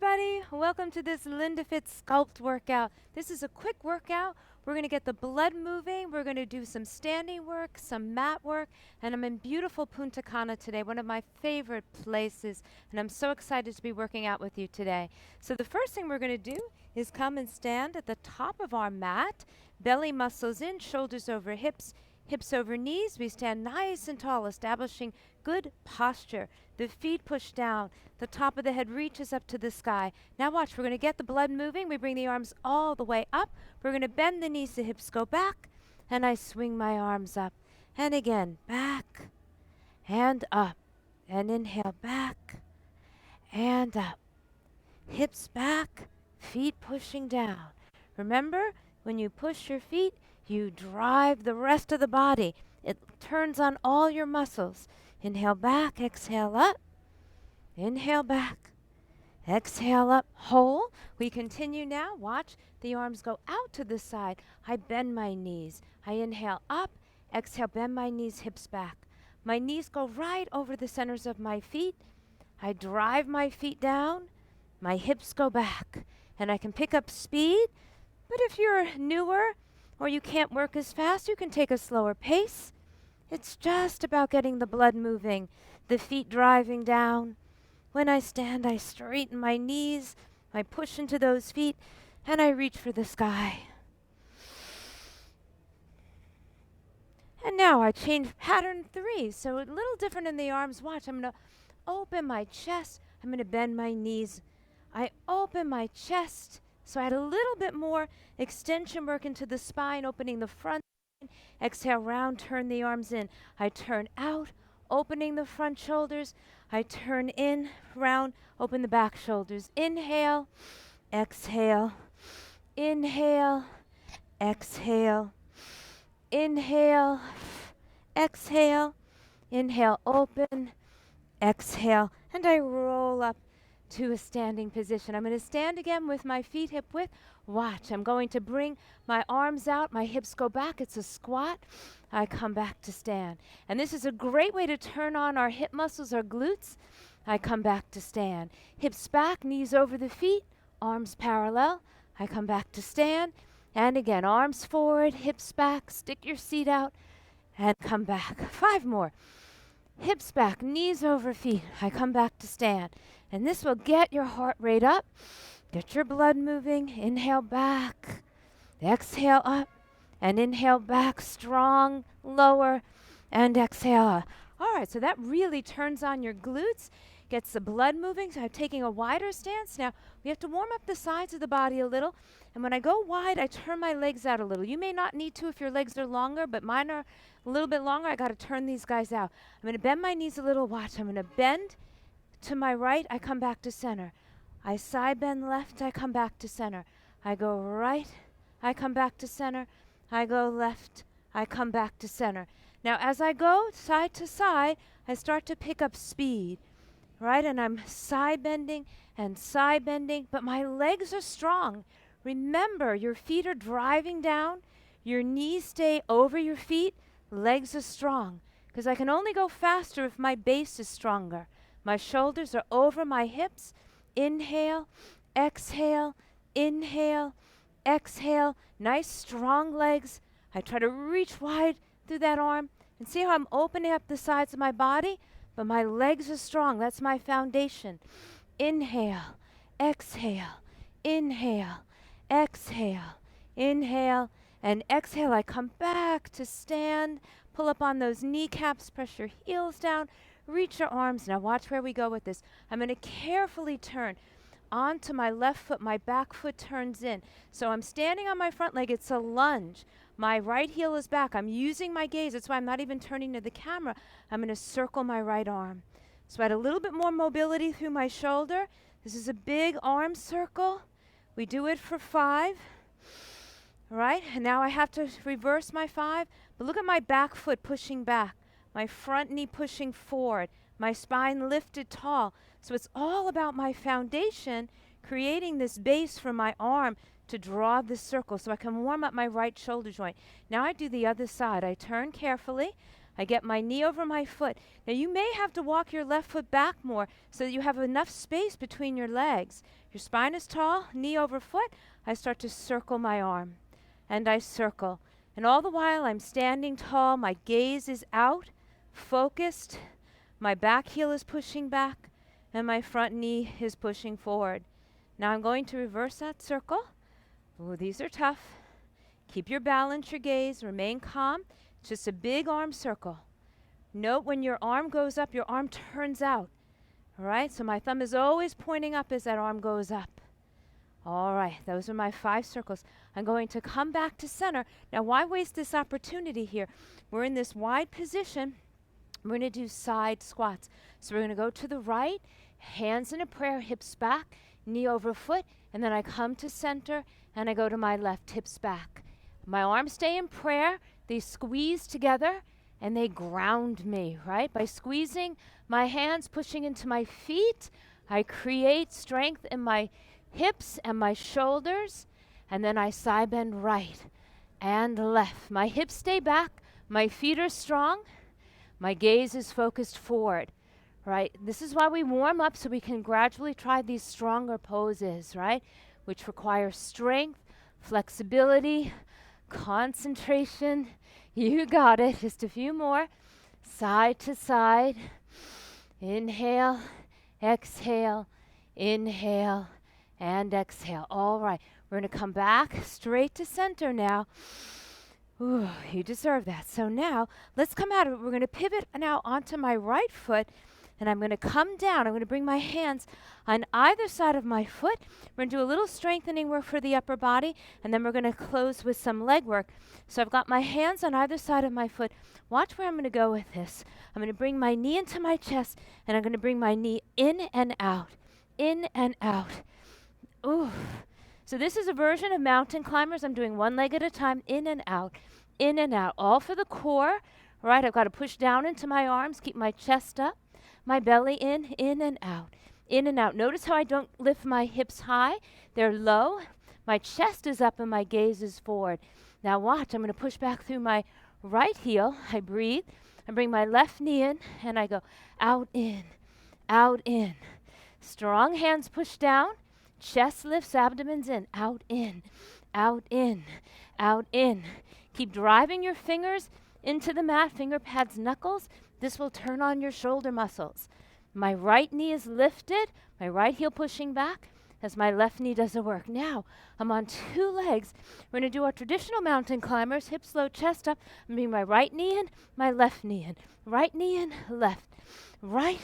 everybody. Welcome to this LindaFit Sculpt workout. This is a quick workout. We're going to get the blood moving. We're going to do some standing work, some mat work, and I'm in beautiful Punta Cana today, one of my favorite places, and I'm so excited to be working out with you today. So the first thing we're going to do is come and stand at the top of our mat, belly muscles in, shoulders over hips, hips over knees. We stand nice and tall, establishing good posture. The feet push down. The top of the head reaches up to the sky. Now watch, we're going to get the blood moving. We bring the arms all the way up. We're going to bend the knees, the hips go back, and I swing my arms up. And again, back and up. And inhale, back and up. Hips back, feet pushing down. Remember, when you push your feet, you drive the rest of the body. It turns on all your muscles. Inhale back, exhale up. Inhale back, exhale up, hold. We continue now. Watch, the arms go out to the side. I bend my knees. I inhale up, exhale, bend my knees, hips back. My knees go right over the centers of my feet. I drive my feet down. My hips go back. And I can pick up speed. But if you're newer or you can't work as fast, you can take a slower pace. It's just about getting the blood moving, the feet driving down. When I stand, I straighten my knees, I push into those feet, and I reach for the sky. And now I change pattern 3, so a little different in the arms. Watch, I'm going to open my chest. I'm going to bend my knees. I open my chest, so I add a little bit more extension work into the spine, opening the front. Exhale, round, turn the arms in. I turn out, opening the front shoulders. I turn in, round, open the back shoulders. Inhale, exhale, inhale, exhale, inhale, exhale, inhale, open, exhale, and I roll up to a standing position. I'm going to stand again with my feet hip width. Watch, I'm going to bring my arms out, my hips go back. It's a squat. I come back to stand. And this is a great way to turn on our hip muscles, our glutes. I come back to stand. Hips back, knees over the feet, arms parallel. I come back to stand. And again, arms forward, hips back, stick your seat out, and come back. 5 more. Hips back, knees over feet. I come back to stand. And this will get your heart rate up, get your blood moving. Inhale back, exhale up, and inhale back, strong, lower, and exhale up. All right, so that really turns on your glutes, gets the blood moving. So I'm taking a wider stance. Now, we have to warm up the sides of the body a little. And when I go wide, I turn my legs out a little. You may not need to if your legs are longer, but mine are a little bit longer. I got to turn these guys out. I'm going to bend my knees a little. Watch, I'm going to bend to my right, I come back to center. I side bend left, I come back to center. I go right, I come back to center. I go left, I come back to center. Now as I go side to side, I start to pick up speed, right? And I'm side bending, but my legs are strong. Remember, your feet are driving down, your knees stay over your feet, legs are strong. Because I can only go faster if my base is stronger. My shoulders are over my hips. Inhale, exhale, inhale, exhale. Nice strong legs. I try to reach wide through that arm. And see how I'm opening up the sides of my body? But my legs are strong. That's my foundation. Inhale, exhale, inhale, exhale, inhale, and exhale. I come back to stand. Pull up on those kneecaps. Press your heels down. Reach your arms. Now watch where we go with this. I'm going to carefully turn onto my left foot. My back foot turns in. So I'm standing on my front leg. It's a lunge. My right heel is back. I'm using my gaze. That's why I'm not even turning to the camera. I'm going to circle my right arm. So I had a little bit more mobility through my shoulder. This is a big arm circle. We do it for 5. Right? And now I have to reverse my 5. But look at my back foot pushing back. My front knee pushing forward, my spine lifted tall. So it's all about my foundation, creating this base for my arm to draw this circle so I can warm up my right shoulder joint. Now I do the other side. I turn carefully. I get my knee over my foot. Now you may have to walk your left foot back more so that you have enough space between your legs. Your spine is tall, knee over foot. I start to circle my arm, and I circle. And all the while I'm standing tall, my gaze is out, focused, my back heel is pushing back, and my front knee is pushing forward. Now I'm going to reverse that circle. Oh, these are tough. Keep your balance, your gaze, remain calm. It's just a big arm circle. Note when your arm goes up, your arm turns out. All right, so my thumb is always pointing up as that arm goes up. All right, those are my 5 circles. I'm going to come back to center. Now, why waste this opportunity here? We're in this wide position. We're going to do side squats. So we're going to go to the right, hands in a prayer, hips back, knee over foot, and then I come to center, and I go to my left, hips back. My arms stay in prayer. They squeeze together, and they ground me, right? By squeezing my hands, pushing into my feet, I create strength in my hips and my shoulders, and then I side bend right and left. My hips stay back, my feet are strong, my gaze is focused forward, right? This is why we warm up so we can gradually try these stronger poses, right? Which require strength, flexibility, concentration. You got it. Just a few more. Side to side. Inhale, exhale, inhale, and exhale. All right, we're going to come back straight to center now. Ooh, you deserve that. So now, let's come out of it. We're going to pivot now onto my right foot, and I'm going to come down. I'm going to bring my hands on either side of my foot. We're going to do a little strengthening work for the upper body, and then we're going to close with some leg work. So I've got my hands on either side of my foot. Watch where I'm going to go with this. I'm going to bring my knee into my chest, and I'm going to bring my knee in and out, in and out. Ooh. So this is a version of mountain climbers. I'm doing one leg at a time, in and out, all for the core. Right, I've got to push down into my arms, keep my chest up, my belly in and out, in and out. Notice how I don't lift my hips high. They're low. My chest is up and my gaze is forward. Now watch, I'm going to push back through my right heel. I breathe. I bring my left knee in, and I go out, in, out, in. Strong hands push down. Chest lifts, abdomen's in, out, in, out, in, out, in. Keep driving your fingers into the mat, finger pads, knuckles. This will turn on your shoulder muscles. My right knee is lifted, my right heel pushing back as my left knee does the work. Now, I'm on 2 legs. We're going to do our traditional mountain climbers, hips low, chest up. I'm bringing my right knee in, my left knee in. Right knee in, left, right,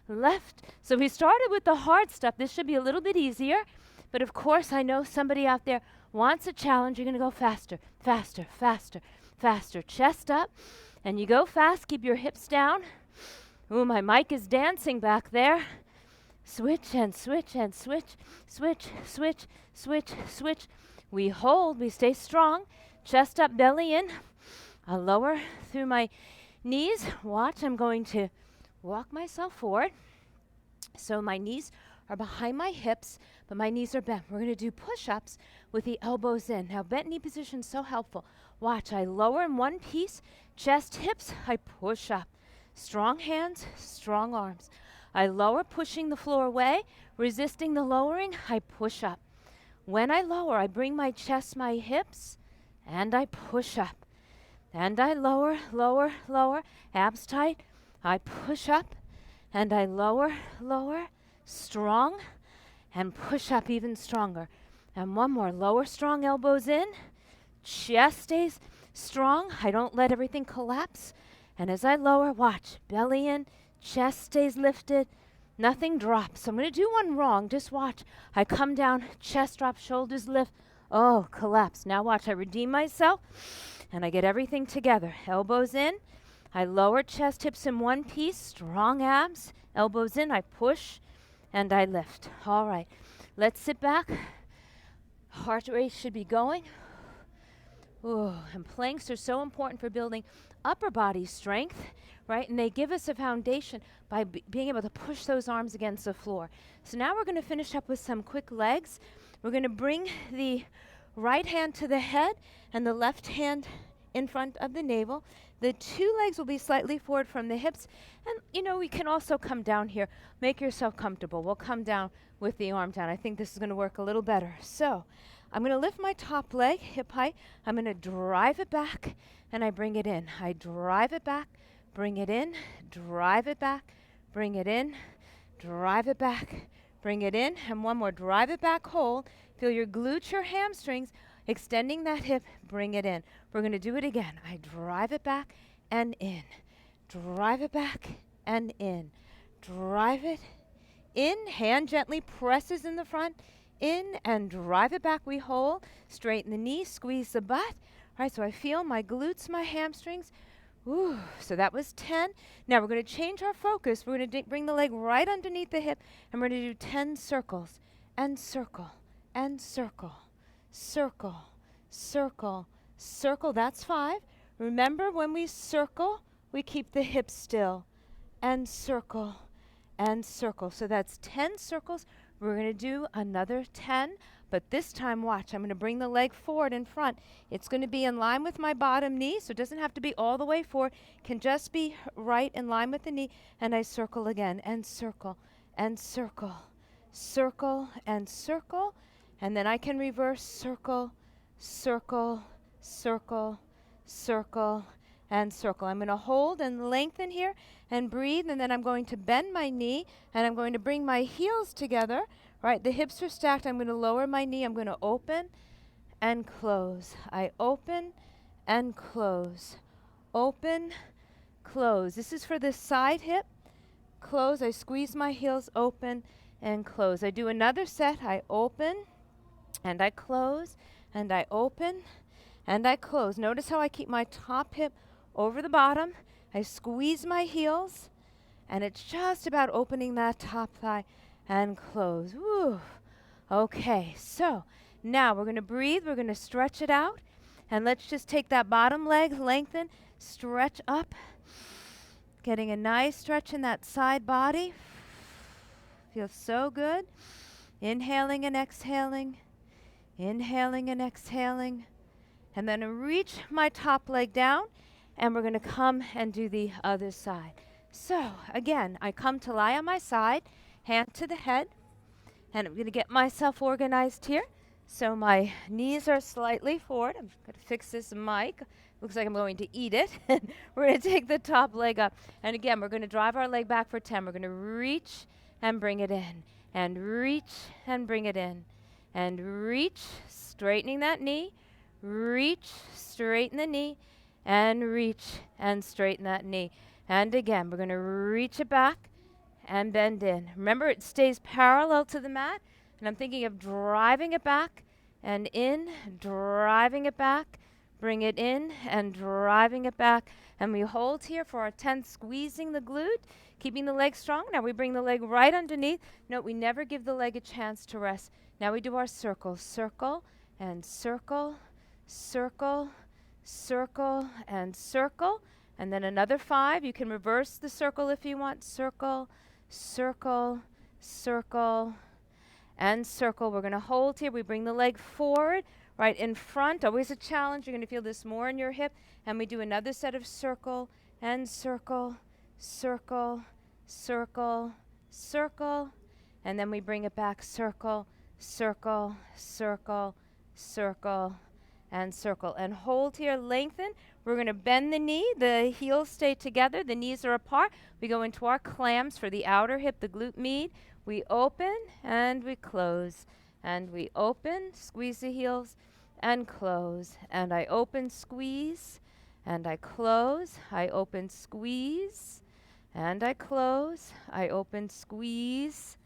left. So we started with the hard stuff. This should be a little bit easier. But of course, I know somebody out there wants a challenge. You're going to go faster, faster, faster, faster. Chest up. And you go fast. Keep your hips down. Ooh, my mic is dancing back there. Switch and switch and switch, switch, switch, switch, switch. We hold. We stay strong. Chest up, belly in. I'll lower through my knees. Watch. I'm going to walk myself forward. So my knees are behind my hips, but my knees are bent. We're going to do push-ups with the elbows in. Now, bent knee position is so helpful. Watch, I lower in one piece, chest, hips, I push up. Strong hands, strong arms. I lower, pushing the floor away, resisting the lowering, I push up. When I lower, I bring my chest, my hips, and I push up. And I lower, lower, lower, abs tight. I push up, and I lower, lower, strong, and push up even stronger. And one more, lower, strong, elbows in, chest stays strong. I don't let everything collapse. And as I lower, watch, belly in, chest stays lifted, nothing drops. I'm going to do one wrong, just watch. I come down, chest drops, shoulders lift, oh, collapse. Now watch, I redeem myself, and I get everything together. Elbows in, I lower, chest, hips in one piece, strong abs, elbows in, I push, and I lift. All right, let's sit back. Heart rate should be going. Ooh, and planks are so important for building upper body strength, right? And they give us a foundation by being able to push those arms against the floor. So now we're going to finish up with some quick legs. We're going to bring the right hand to the head and the left hand in front of the navel. The two legs will be slightly forward from the hips. And, you know, we can also come down here. Make yourself comfortable. We'll come down with the arm down. I think this is going to work a little better. So I'm going to lift my top leg, hip height. I'm going to drive it back, and I bring it in. I drive it back, bring it in, drive it back, bring it in, drive it back, bring it in. And one more. Drive it back, hold. Feel your glutes, your hamstrings, extending that hip, bring it in. We're going to do it again. I drive it back and in. Drive it back and in. Drive it in. Hand gently presses in the front. In and drive it back. We hold. Straighten the knee. Squeeze the butt. All right, so I feel my glutes, my hamstrings. Ooh, so that was 10. Now we're going to change our focus. We're going to bring the leg right underneath the hip, and we're going to do 10 circles. And circle. And circle. Circle. Circle. Circle. That's 5. Remember, when we circle, we keep the hips still. And circle. And circle. So that's 10 circles. We're going to do another 10, but this time, watch, I'm going to bring the leg forward in front. It's going to be in line with my bottom knee, so it doesn't have to be all the way forward. It can just be right in line with the knee, and I circle again, and circle, and circle, circle, and circle, and then I can reverse circle, circle, circle, circle, and circle. I'm going to hold and lengthen here and breathe, and then I'm going to bend my knee, and I'm going to bring my heels together. Right, the hips are stacked. I'm going to lower my knee. I'm going to open and close. I open and close. Open, close. This is for the side hip. Close. I squeeze my heels, open and close. I do another set. I open and I close, and I open and I close. Notice how I keep my top hip over the bottom. I squeeze my heels, and it's just about opening that top thigh and close. Woo. Okay, so now we're going to breathe. We're going to stretch it out, and let's just take that bottom leg, lengthen, stretch up, getting a nice stretch in that side body. Feels so good. Inhaling and exhaling, inhaling and exhaling, and then I reach my top leg down, and we're going to come and do the other side. So again, I come to lie on my side, hand to the head, and I'm going to get myself organized here. So my knees are slightly forward. I'm going to fix this mic. Looks like I'm going to eat it. We're going to take the top leg up. And again, we're going to drive our leg back for 10. We're going to reach and bring it in, and reach and bring it in, and reach, straightening that knee, reach, straighten the knee, and reach and straighten that knee. And again, we're going to reach it back and bend in. Remember, it stays parallel to the mat, and I'm thinking of driving it back and in, driving it back, bring it in, and driving it back. And we hold here for our 10, squeezing the glute, keeping the leg strong. Now we bring the leg right underneath. Note, we never give the leg a chance to rest. Now we do our circles. Circle and circle, circle, circle, and circle. And then another 5. You can reverse the circle if you want. Circle, circle, circle, and circle. We're going to hold here. We bring the leg forward, right in front. Always a challenge. You're going to feel this more in your hip. And we do another set of circle and circle, circle, circle, circle. And then we bring it back. Circle, circle, circle, circle, and circle. And hold here. Lengthen. We're going to bend the knee. The heels stay together. The knees are apart. We go into our clams for the outer hip, the glute med. We open and we close. And we open, squeeze the heels, and close. And I open, squeeze, and I close. I open, squeeze, and I close. I open, squeeze,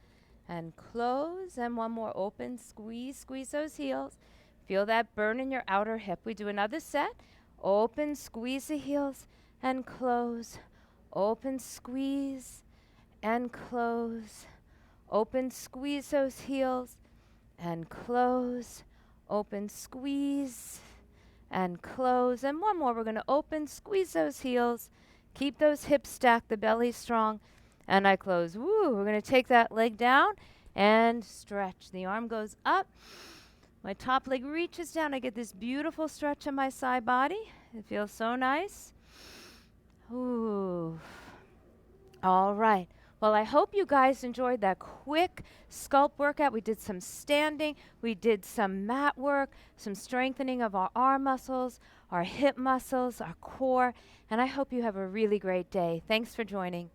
and close. And one more, open, squeeze, squeeze those heels. Feel that burn in your outer hip. We do another set. Open, squeeze the heels, and close. Open, squeeze, and close. Open, squeeze those heels, and close. Open, squeeze, and close. And one more. We're going to open, squeeze those heels. Keep those hips stacked, the belly strong, and I close. Woo! We're going to take that leg down and stretch. The arm goes up. My top leg reaches down. I get this beautiful stretch in my side body. It feels so nice. Ooh. All right. Well, I hope you guys enjoyed that quick sculpt workout. We did some standing, we did some mat work, some strengthening of our arm muscles, our hip muscles, our core, and I hope you have a really great day. Thanks for joining.